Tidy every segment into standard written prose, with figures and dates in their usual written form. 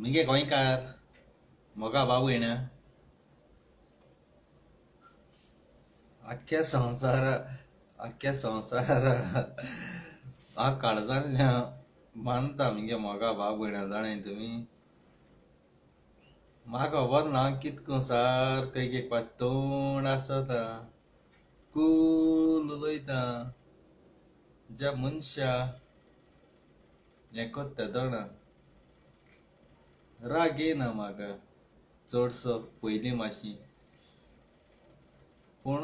मुगे गोंयकार मोगा बाबू येण्या अख्ख्या संसार हा काळजान मानता मुगे मोगा बाबू येण्या जाणे तुम्ही म्हाका खबर ना कितको सारको एक पास तोंड आसता कूल उलयता ज्या मनशा हें कोत्ता जाणा राग येना म्हाका चडसो पयलीं मातशी पूण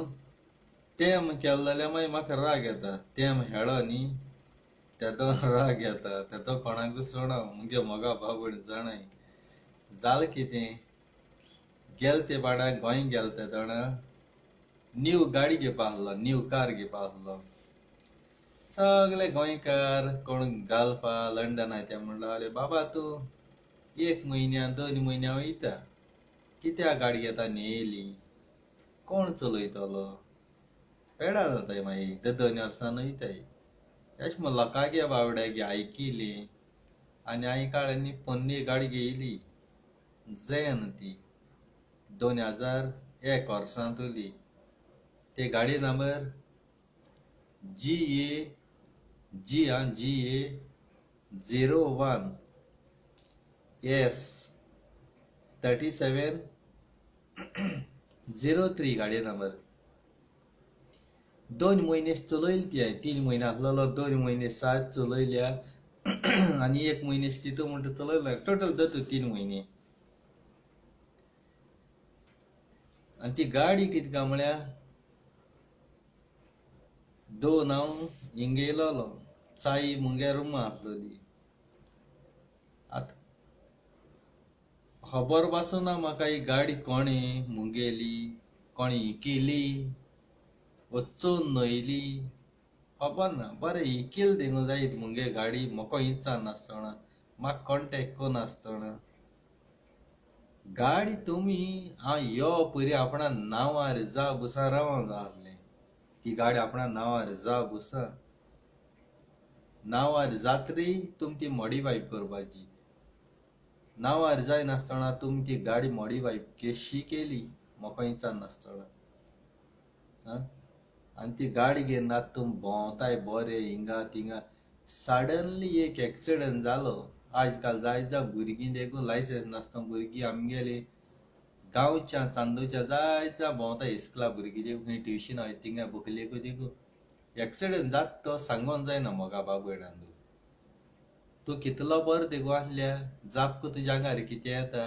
तेम केलें जाल्यार मागीर म्हाका राग येता तेम हेळो न्ही तेदो राग येता तेदो कोणाकूय सोडो मुगे मोगा बाबूड जाणाय जालें कितें गेल ते बाडा गोंय गेल ते जाणा न्यू गाडी घेवपा आसलो न्यू कार घेवपा आसलो सगळे गोंयकार कोण गाल्फा लंडना ते म्हणलो आले बाबा तूं 1 म्हयन्या 2 म्हयन्या वयता कित्याक गाडी घेता न्हेयली कोण चलयतलो पेडा जाताय मागीर 2 वर्सां वयताय अशें म्हणून लोकांगे बावड्यागे आयकिली आनी आयकाळ्यांनी पोन्नी गाडी घेयली जैन ती 2001 वर्सां तुली ते गाडी नंबर GA 01 S 3703 गाडी नंबर 2 महिने चलयली ती 3 महिने आसलेलो 2 महिने सात चलयल्या आनी 1 महिने तितू म्हणटा चलयला टोटल धरता 3 महिने आनी ती गाडी कितें काय म्हळ्यार 2 हांव हिंगा येयलोलो चाई मुगे रुमा आसलोली आतां खबर पासूना म्हाका ही गाडी कोणे मुगेली कोणी इकिली वचून न्हयली खबर ना बरें इकिल दिवंक जाय मुगे गाडी म्हाका इचार नासतना म्हाका कॉन्टेक्ट कोन्न नासतना गाडी तुमी हांव यो पयलीं आपणा नांवार जा बुसा रावंक जाय आसलें ती गाडी आपणा नांवार जा बुसा नांवार जातरी तुमी ती मॉडिफाय करपाची नांवार जाय नासतना तुमी ती गाडी मॉडिफाय केशी केली म्हाका इचार नासतना आनी ती गाडी घेवन आतां तुमी भोंवताय बरें हिंगा थिंगा सडनली एक एक्सिडंट जालो आजकाल जायत भुरगीं देखून लायसन्स नासतना भुरगीं आमगेली गांवच्या चांदोच्या जायत भोंवता इस्कुला भुरगीं देखून खंय ट्युशन वयता थिंगा बुकलेकूय देखून एक्सिडंट जाता तो सांगोन जायना मोगा बाबू येणांदू तूं कितलो बरो देखून आसल्या जापको तुज्या आंगार कितें येता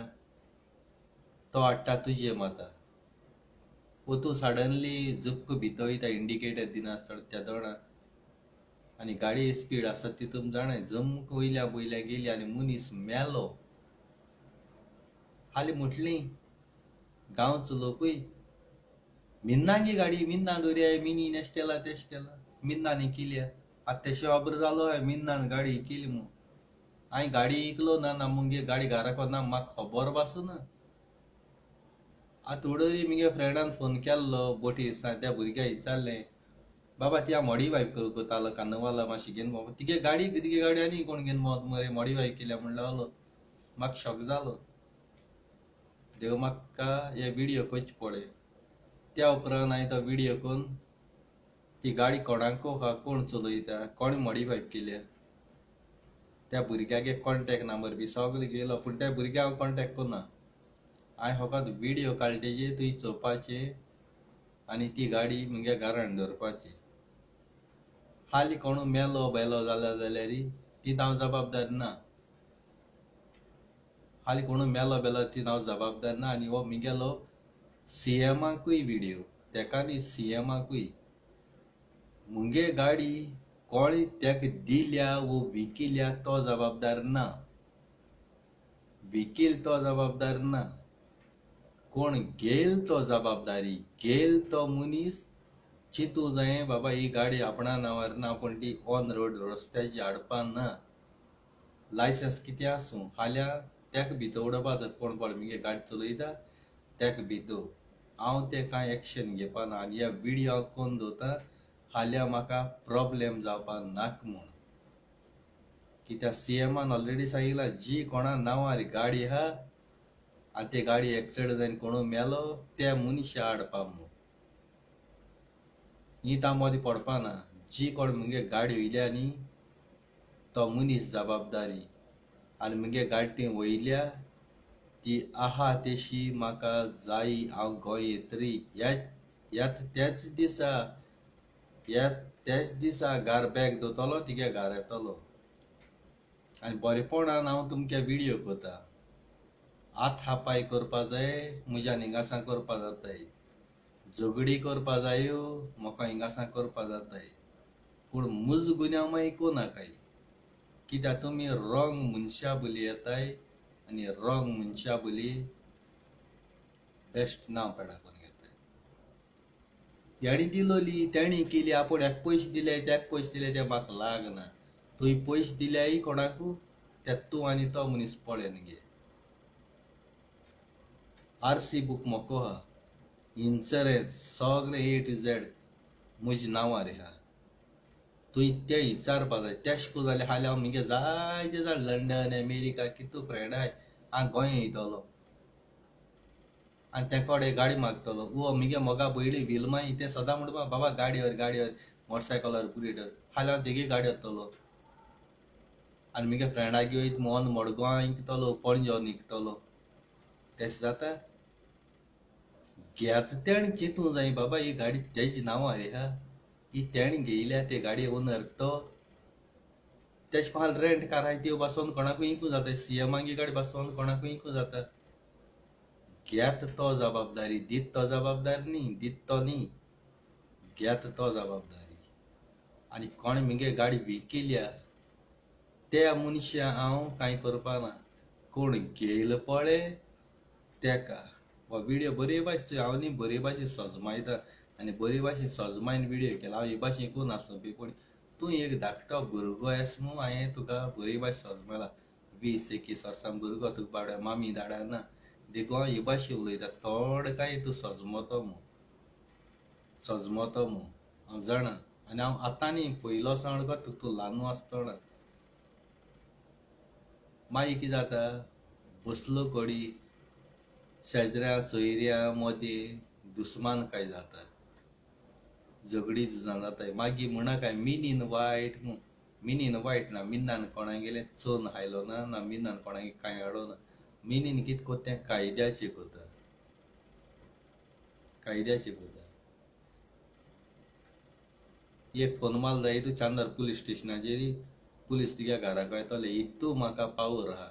तो हाडटा तुजे माता वो तूं सडनली झुपक भितर वयता इंडिकेटर दिनासतना त्या दोणां आनी गाडी स्पीड आसा ती तुमी जाणाय जमक वयल्या वयल्या गेली आनी मनीस मेलो हालीं म्हटलीं गांवचो लोकूय मिन्नांगी गाडी मिन्ना दर्याय मिनी नेश केला तेश केला मिन्नांनी किल्या आतां तेशें वाबर जालो मिन्नान गाडी केली म्हूण हांवें गाडी इकलो ना मुगे गाडी घराक ना म्हाका खबर पासूना आतां उडोरी मुगे फ्रेंडान फोन केल्लो बोटी त्या भुरग्याक विचारलें बाबा ती हांव मॉडिफाय करूं कोतालो कान्नवाला मातशी घेवन बाबा तिगे गाडी आनी कोण घेवन मरे मॉडिफाय केल्या म्हणलो आलो म्हाका शॉक जालो देव म्हाका हे व्हिडियो करचे पडे त्या उपरांत हांवें तो व्हिडियो करून ती गाडी कोणाको कोण चलयता कोण मॉडिफाय केल्या त्या भुरग्यागे कॉन्टेक्ट नंबर बी सगळें गेलो पूण त्या भुरग्याक हांव कॉन्टेक्ट करना हांवें फकत व्हिडियो काडटेचे थंय चोवपाचे आनी ती गाडी मुगे घरान दवरपाची हालीं कोण मेलो बेलो जाल्यार ती हांव जबाबदार ना हालीं कोण मेलो बेलो ती हांव जबाबदार ना आनी हो मुगेलो CMाकूय व्हिडियो तेका न्ही CMाकूय मुगे गाडी कोणी तेका दिल्या वो विकिल्या तो जबाबदार ना विकील तो जबाबदार ना कोण घेल तो जबाबदारी घेल तो मनीस चिंतू जाय बाबा ही गाडी आपणा नांवार ना पूण ती ऑन रोड रस्त्याची हाडपा ना लायसन्स कितें आसूं फाल्यां तेका भितर उडोवपा जाता कोण कोण मुगे गाडी चलयता तेका भितर हांव ते कांय एक्शन घेवपा ना आनी ह्या व्हिडियो कोन्न दवरता फाल्यां म्हाका प्रॉब्लेम जावपा नाका म्हूण की त्या सीएमान ऑलरेडी सांगितला जी कोणा नावार गाडी हा आणि ते गाडी एक्सिडेंट जावन कोण मेलो त्या मनशा हाडपा म्हणून ही तांबोदी पडपा ना जी कोण मुगे गाडी वयल्या न्ही तो मनीस जबाबदारी आनी मुगे गाडी ती वयल्या ती आहा तेशी म्हाका जायी हांव गोंय येतरी त्याच दिसा घार बॅग दोतलो तिगे घार येतलो आनी बरेपणान हांव तुमकां व्हिडिओ कोता हात हापाय करपा जाय म्हज्या हिंगासा करपा जाताय झगडी करपा जायो म्हाका हिंगासा करपा जाताय पूण मुज गुन्यांव मागीर नाकाय कित्याक तुमी रॉंग मनशा बोली येताय आनी रॉंग मनशा बोली बेस्ट नांव पेडाकोन घेताय हेणी दिलोली तेणी केली आपूण एक पयशे दिले त्याक पयशे दिले ते म्हाका लागना तुवें पयशे दिल्याय कोणाकू ते तूं आनी तो मनीस पळोवन घे आरसी बूक मोको हा इन्शुरन्स सगळे A to Z म्हज्या नांवार हा तुवें ते विचारपा जाय तेशको जाल्यार हाल्या हांव मुगे जायते जाण लंडन अमेरिका कितू फ्रेंड आहाय हांव गोंय येतलो आनी ते कोडे गाडी मागतलो वो मुगे मोगा पयली व्हील माई ते सदां म्हणपा बाबा गाडयेर मोटरसायकलार पुरीटर हाल्या हांव तेगे गाडी येतलो आनी मुगे फ्रेंडागे वयत मोहन मडगांव इकतलो पणजे निकतलो तेश जाता घेत तेण चिंतूं जाय बाबा ही गाडी तेजी नांवार हा ही तेण घेयल्या ते गाडी ओनर तो तेश कोणाल रेंट कार आहाय त्यो बसोवन कोणाकूय इंकू जाता सीएमांगी गाडी बसोवन कोणाकूय इंकू जाता घेत तो जबाबदारी दीत तो जबाबदारी न्ही दीत तो न्ही घेत तो जबाबदारी आनी कोण मुगे गाडी विकिल्या त्या मनशा हांव कांय करपा ना कोण घेयला पळय तेका हो व्हिडिओ बरे भाशेन हांव न्ही बरे भाशेन सजमायता आनी बरे भाशेन सजमायन व्हिडिओ केला हांव हे भाशेन कोण आसलो पूण तूं एक धाकटो भुरगो येस न्हू हांवें तुका बरे भाशेन सजमायला 20-21 वर्सां भुरगो तुका बाबड्या मामी धाडना देखून हांव हे भाशेन उलयता थोडे काय तूं सजमतो हांव जाणा आनी हांव आतां न्ही पयलो सावन तूं ल्हान आसतना मागीर कितें जाता बसलो कोडी शेजऱ्या सोयऱ्या मदीं दुस्मान काय जाता झगडी झुजां जाताय मागीर म्हणा काय मिनीन वायट ना मिनान कोणा गेले चोन हायलो ना मिनान कोणागे कांय हाडो ना मिनीन कितें कोत्ता तें कायद्याचें कोता एक फोन माल जाय तूं चांदर पुलीस स्टेशनाचेर पुलीस तुगे घराको येतले इतू म्हाका पावर आहा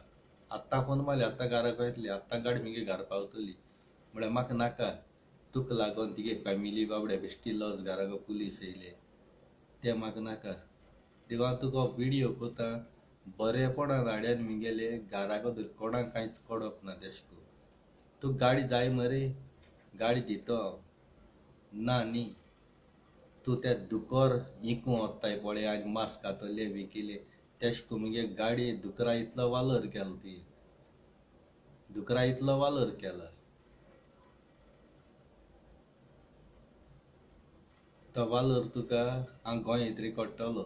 आत्तां फोन मारले आत्तां घराको येतली आत्तां गाडी मुगे घर पावतली म्हळ्यार म्हाका नाका तुका लागोन तुगे फॅमिली बाबड्या बेश्टी लॉस घराको पुलीस येयले ते म्हाका नाका देखून हांव तुका व्हिडिओ कोता बरेपणान हाड्यान मुगेले घराको कोणाक कांयच कोडप ना तेशको तुका गाडी जाय मरे गाडी दितो हांव ना न्ही तूं त्या दुकोर इकूं वताय पळय आनी मास्क घातले विकिले तेशको मुगे गाडी दुकरा इतलो वालोर केला ती दुकरा इतलो वालोर केला तो वालोर तुका हांव गोंय येतरी कोडटलो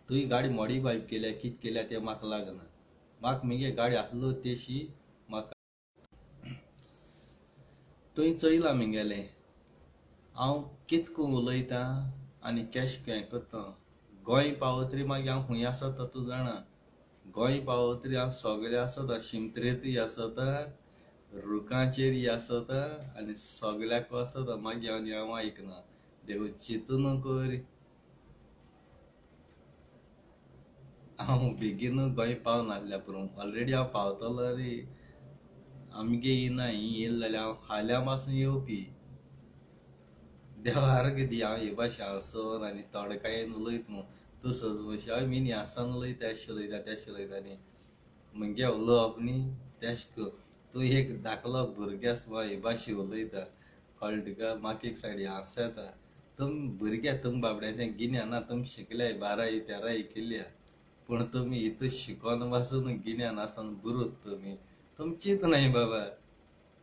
तुवें गाडी मॉडिफाय केल्या कितें केल्या तें म्हाका लागना म्हाका मुगे गाडी आसलो तेशी म्हाका तुवें चयलां मुगेलें हांव कितको उलयतां आनी केशें हें कोत्ता गोंय पावतरी मागीर हांव खूंय आसता तूं जाणा गोंय पावतरी हांव सगळें आसता शिमत्रेतूय आसता रुखाचेर आसता आनी सगळ्याक आसता मागीर हांव आयकना देखून चिंतून कर हांव बेगीन गोंय पावनासल्या पुरो ऑलरेडी हांव पावतलो रे आमगे येना ही येयलें जाल्यार हांव हाल्यां पासून येवपी देवा आरोग्य दी हांव हे भाशेन हांसून आनी तोडकायेन उलयत न्हू तूं सजमशी हांव मिनी हांसान उलयता अशें उलयता न्ही मुगे उलोवप न्ही तेशको तूं एक धाकलो भुरग्यास हे भाशेन उलयता कळ्ळें तुका म्हाका एक सायडी हांस येता तुमी भुरगे तुमी बाबड्याचें गिन्या ना तुमी शिकल्याय 12-13 केल्या पूण तुमी हितू शिकोन पासून गिन्यान आसन बुरूत तुमी चिंत नाय बाबा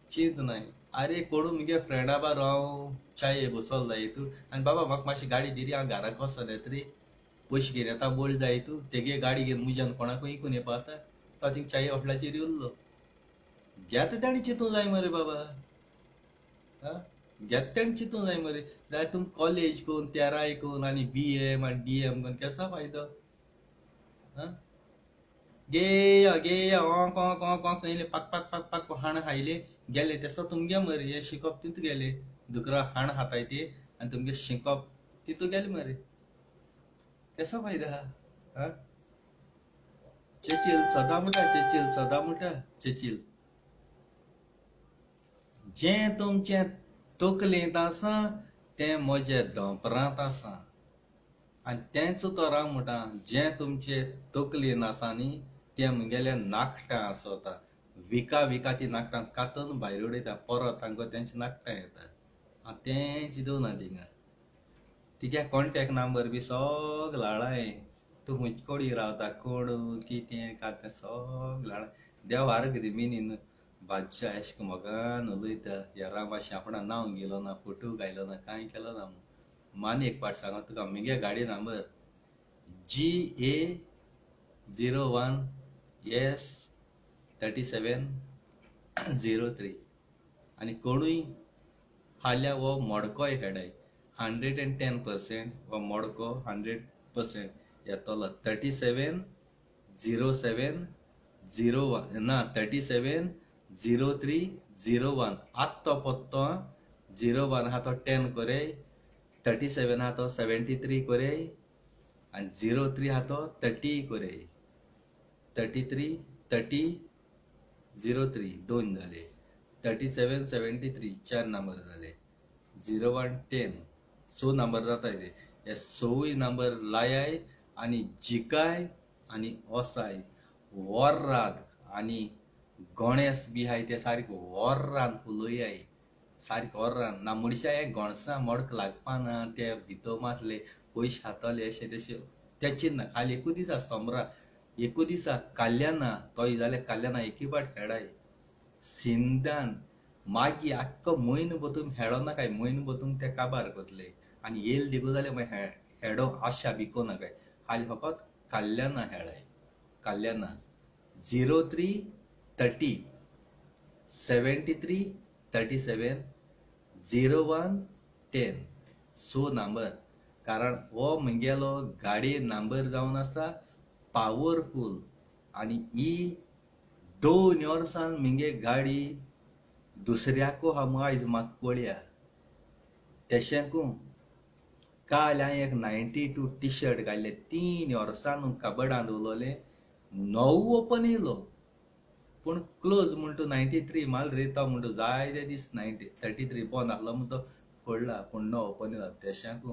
चिंत नाय अरे कोणू मुगे फ्रेंडा बारो हांव चाये बसोल जाय तूं आनी बाबा म्हाका मातशी गाडी दिरी हांव घरा कसोन येतरी पयशे घेवन येता बोल जाय तूं तेगे गाडी घेवन मुज्यान कोणाकूय इकून येवपा जाता तो थिंग चाये हॉटलाचेर येवल्लो घेत ताणी चिंतूं जाय मरे बाबा घेत ताणी चिंतूं जाय मरे जाल्यार तुम कॉलेज करून 13 करून आनी BM आनी DM करून केसा फायदो गेया गेया ऑंक ऑंक ऑंक ऑंक येयले पाक पाक पाक पाक हाण खायले गेले तेसो तुमगे मरे हे शिकप तितू गेले दुकरा हाण खाताय ते आनी तुमगे शिकप तितू गेले मरे केसो फायदा हा चेचील सदां म्हणटा चेचील जें तुमचें तकलेंत आसा तें म्हजें दोंपरांत आसा आनी तेंच तो राव म्हणटा जें तुमचें तकलेन आसा न्ही तें म्हगेल्या नाकटां आसता विका विका ती नाकटां कातून भायर उडयता परत तांकां तेंचे नाकटां येता तें चिंतूं ना थिंगा तिगे कॉन्टेक्ट नंबर बी सगळो हाडाय तूं खंयचे कोडी रावता कोण कितें कातें सगळें हाडाय देव आरोग्य दी मिनीन बादशाह एशक मोगान उलयता ह्या भाशेन आपणा नांव गेलो ना फोटो घायलो ना कांय केलो ना मान एक पाट सांगो तुका म्हगे गाडी नंबर GA01S3703 आनी कोणूय हाल्या वो मोडको एक हाडाय 110% वो मोडको 100% येतलो 370701 ना 370301 आत्तो पत्तो 01 हा तो 10 करे 37 हा तो 73 करे आणि 03 हा तो 30 करे 03 दोन झाले 37 73 4 नंबर झाले 0110 सो नंबर जाता ते हे सोय नंबर लायाय आणि जिकाय आणि ओसाय वरात आणि गणेश बी हाय ते सारखे वरान उलोयाय सारखे वरान ना म्हणशा हे गणसा मोडक लागपा ना ते भितो मारले पयशे हातले अशे तशे तेचे ना खाली एकू दिसा सोमरा एकू दिसा कल्याणा तोय जाल्यार कल्याणा एकी पाट खेळाय सिंधान मागीर आख्खो म्हयनो बतून खेळो ना काय म्हयनो बतून ते काबार करतले आनी येल दिगो जाल्यार मागीर हेडो आशा बिको ना काय हाली फकत कल्याणा खेळाय कल्याणा 0330 73 37 0110 सो नंबर कारण वो म्हगेलो गाडी नंबर जावन आसा पावरफुल आनी ही 2 वर्सान म्हगे गाडी दुसऱ्याको हांव आयज म्हाका कळया तेशेंकू काल हांवें एक 92 टी शर्ट घाल्ले 3 वर्सान कबडांत उलोले 9 ओपन येयलो पूण क्लोज म्हणटू 93 माल रेता म्हणटू जायते दीस 33 बंद आसलो म्हणून तो पडला पूण 9 ओपन येयलो तेशांकू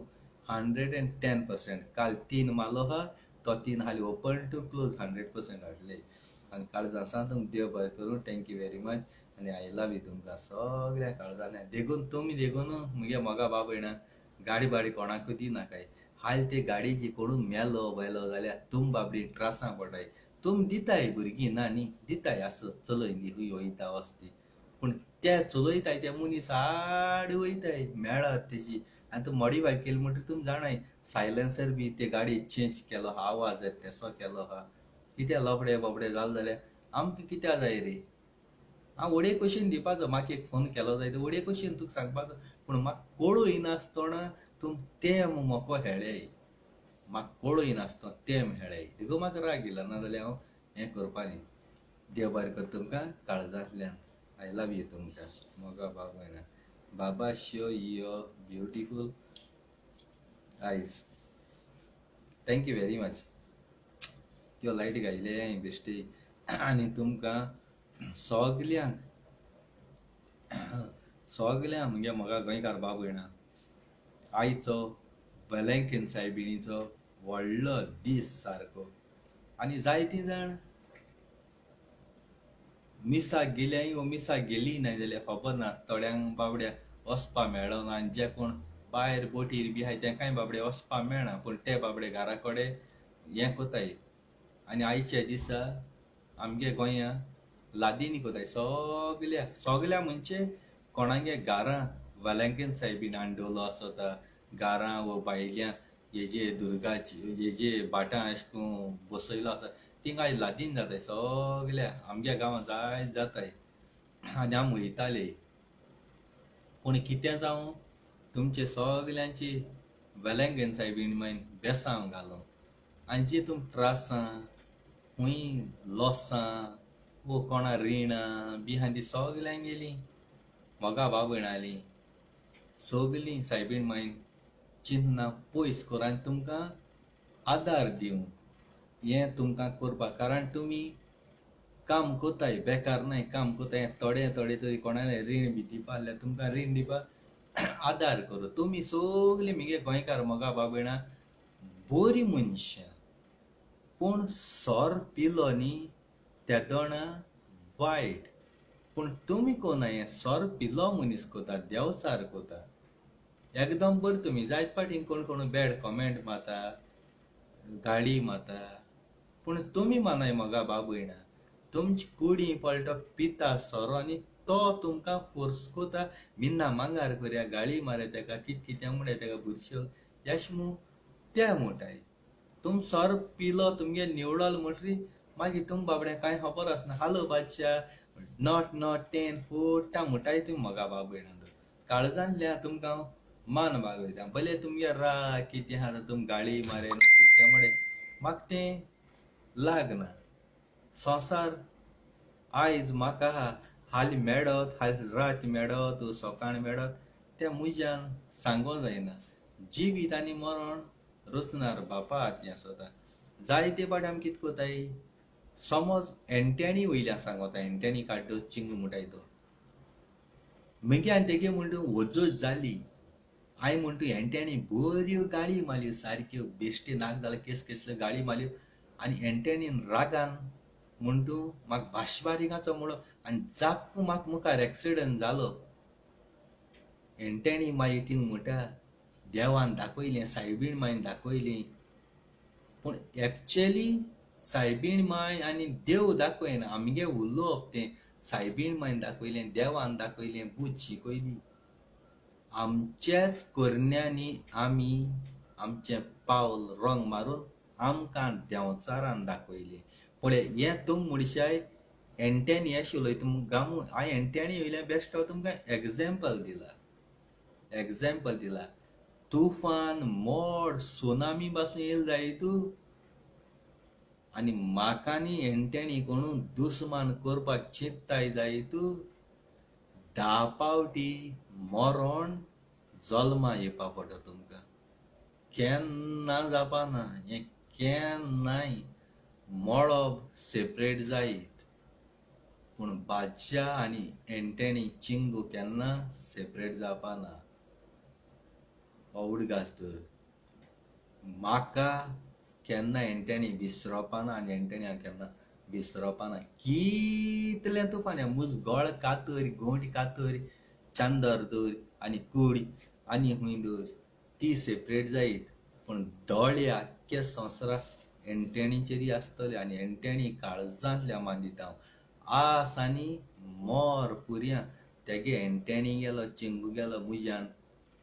110% काल 3 मारलो हा तो 3 हाली ओपन टू क्लोज 100% हाडले आनी काळजां तुमकां देव बरें करूं थँक्यू व्हेरी मच आनी आय लव यू तुमकां सगळ्यांक काळजांनी देखून तुमी देखून म्हगे मोगा बाब भयणा गाडी बाडी कोणाकूय दिनाकाय हाल ते गाडयेची कोणूय मेलो वेलो जाल्यार तुम बाबडी त्रासां पडटाय तुम दिताय भुरगीं ना न्ही दिताय असो चलय न्ही खूंय वयता वस्ती पूण ते चलयताय ते मनीस आड वयताय मेळत तेची आनी तूं मॉडिफाय केली म्हणटकीर तुमी जाणाय सायलेन्सर बी ते गाडी चेंज केलो हा आवाज येता तेसो केलो हा कितें लफडे बाबडे जालें जाल्यार आमकां कित्या जाय रे हांव वडे क्वेश्चन दिवपाचो म्हाका एक फोन केलो जाय तो वडे क्वेश्चन तुका सांगपाचो पूण म्हाका कळूय नासतना तुम तेम मोको हेळ्याय म्हाका कळूय नासतना तेम हेळ्याय देखून म्हाका राग येयला नाजाल्यार हांव हें करपा न्ही देव बरें कर तुमकां काळजांतल्यान आय लव यू तुमकां मोगा बाब भयणा बाबा शो युअर ब्युटिफूल आयज थँक्यू व्हेरी मच त्यो लायट घायले हांवें बेश्टी आनी तुमकां सगल्यांक म्हगे मोगा गोंयकार बाब भयणा आयचो वेलेंकीन सायबिणीचो व्हडलो दीस सारको आनी जायतीं जाण मिसाक गेल्याय वो मिसाक गेली ना जाल्यार खबर ना थोड्यांक बाबड्या वचपा मेळ्ळो ना आनी जे कोण भायर बोटीर बी आहाय तेंकाय बाबडे वचपा मेळना पूण ते बाबडे घरा कडेन हें कोताय आनी आयच्या दिसा आमगे गोंया लादीनी कोताय सगल्या म्हणजे कोणागे घरां वेलेंकीन सायबीन हांडोलो आसता घरां वो भायल्यां हेजे दुर्गाची हेजे बाटां अशें करून बसयलो आसा थिंगा लादीन जाताय सगल्या आमच्या गांवांत जाय जाताय आनी आमी वयताले पूण कितें जावं तुमचे सगल्यांची वेलेंगेन सायबीण मागीर बेसांव घालूं आनी जी तुम त्रासां खूंय लॉसां वो कोणा रिणां बी आहा ती सगल्यांक गेलीं मोगा बाबयणालीं सगलीं सायबीण मागीर चिंतना पयस करून आनी तुमकां आदार दिवं हें तुमकां करपाक कारण तुमी काम कोताय बेकार नाय काम कोताय थोडे थोडे तरी कोणाले रीण बी दिवपा आसल्यार तुमकां रीण दिवपाक आदार करूं तुमी सगलीं मिगे गोंयकार मोगा बाबयणां बरीं मनशां पूण सोर पिलो न्ही त्या दोणा वायट पूण तुमी कोना हें सोर पिलो मनीस कोता देवसार कोता एकदम बरें तुमी जायत फाटीं कोण कोण बॅड कॉमेंट मारता गाळी मारता पूण तुमी मानाय मोगा बाबयणा तुमची कुडी पळटो पिता सोरो आनी तो तुमकां फोर्स कोता मिन्ना मांगार करया गाळी मारया तेका कितें म्हणया तेका बुरश्यो येशमू ते म्हणटाय तुम सोर पिलो तुमगे निवडल म्हणटरी मागीर तुम बाबड्या कांय खबर आसना हालो बादशाह नॉट 10 फोटा म्हणटाय तुमी मोगा बाबयणा काळजांतल्या तुमकां मान बागयता भले तुमगे राग कितें आहा तुम गाळी मारे कितें म्हणय म्हाका तें लागना संवसार आयज म्हाका हालीं मेळत हालीं रात मेळत सोकाण मेळत तें मुज्यान सांगो जायना जिवीत आनी मरण रचणार बापा हातीन आसता जायते पाटी आमी कितें कोताय समज एंट्यानी वयल्यान सांगोता एंट्यानी काड्डो चिंग म्हणटाय तो मागीर आनी तेगे म्हणटा वजत जाली हांवें म्हणटा एंट्यानी बऱ्यो गाळी मारल्यो सारक्यो बेश्टे नाक जाल्यार केसल्यो गाळी मारल्यो आनी एंट्यानीन रागान म्हणटू म्हाका भाशबारीकाचो म्हणलो आनी जाक्क म्हाका मुखार एक्सिडंट जालो एंट्यानी मागीर थिंग म्हणटा देवान दाखयलें सायबीण मायन दाखयलें पूण एक्चुअली सायबीण माय आनी देव दाखयना आमगे उलोवप तें सायबीण मायन दाखयलें देवान दाखयलें बूद शिकयली आमचेच करण्यांनी आमी आमचें पावल रॉंग मारून आमकां देंवचारान दाखयलें पळय हें तुम म्हणशाय एंट्यानी आशिल्लो तुम गामू हांवें एंट्यानी वयल्यान बेश्ट हांव तुमकां एग्जाम्पल दिला तुफान मोड सुनामी पासून येयला जायतू आनी म्हाका न्ही एंट्यानी कोणूय दुस्मान करपाक चिंत्ताय जायतू 10 पावटी मरण जल्मा येवपा पडटा तुमकां केन्ना जावपाना हें केन्नाय मळब सेपरेट जायत पूण बादशाह आनी एंट्यानी चिंगू केन्ना सेपरेट जावपाना उडगास तर म्हाका केन्ना एंट्यानी विसरपाना आनी एंट्यानी हांव केन्ना विसरपाना कितलें तुफान मुज गळ कातर गोंट कातर चांदर दर आनी कूड आनी खूंय दर ती सेपरेट जायत पूण दोळे आख्ख्या संवसाराक एंट्याणीचेरी आसतले आनी एंट्याणी काळजांतल्या मान दिता आस आनी मोर पुर्या तेगे एंट्याणी गेलो चिंगू गेलो मुज्यान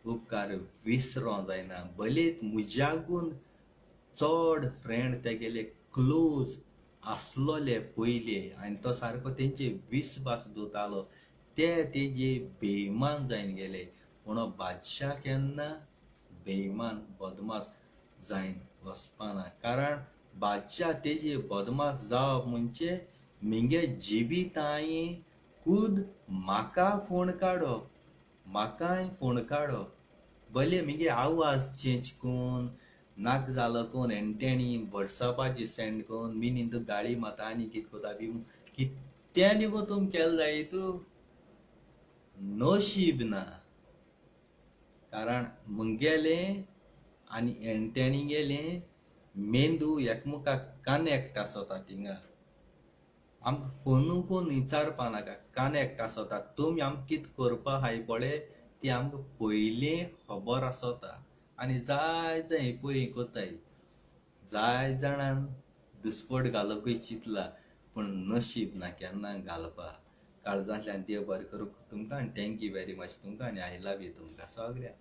उपकार विसरों जायना भलेत मुज्याकून चड फ्रेंड तेगेले क्लोज आसलोले पयले आनी तो सारको तेंचे विस्वास दवरतालो ते तेजे बेईमान जायन गेले पूण बादशाह केन्ना बेईमान बदमाश जायन वचपाना कारण बादशाह तेजे बदमाश जावप म्हणजे मिगे जिबितांय खुद म्हाका फोण काडप म्हाकाय फोण काडप भले मिगे आवाज चेंज कोन नाक जालो कोन एंट्याणी व्हॉट्सअपाचेर सेंड कोन मिनीन तूं गाळी मारता आनी कितें कोता बी कितें नी गो तुम केलें जायतू नशीब ना कारण मुगेले आनी एंट्याणी गेले मेंदू एकमुखाक कनेक्ट आसता थिंगा आमकां फोनू कोण विचारपा नाका कनेक्ट आसता तुमी आमकां कितें करपा हाय पळय ती आमकां पयलीं खबर आसता आनी जाय जाय पळय कोताय जाय जाणान दुस्पट घालपूय चिंतला पूण नशीब ना केन्ना घालपा काळजांतल्यान देव बरें करूं तुमकां आनी थँक्यू वेरी मच तुमकां आनी आय लव यू तुमकां सगळ्यांक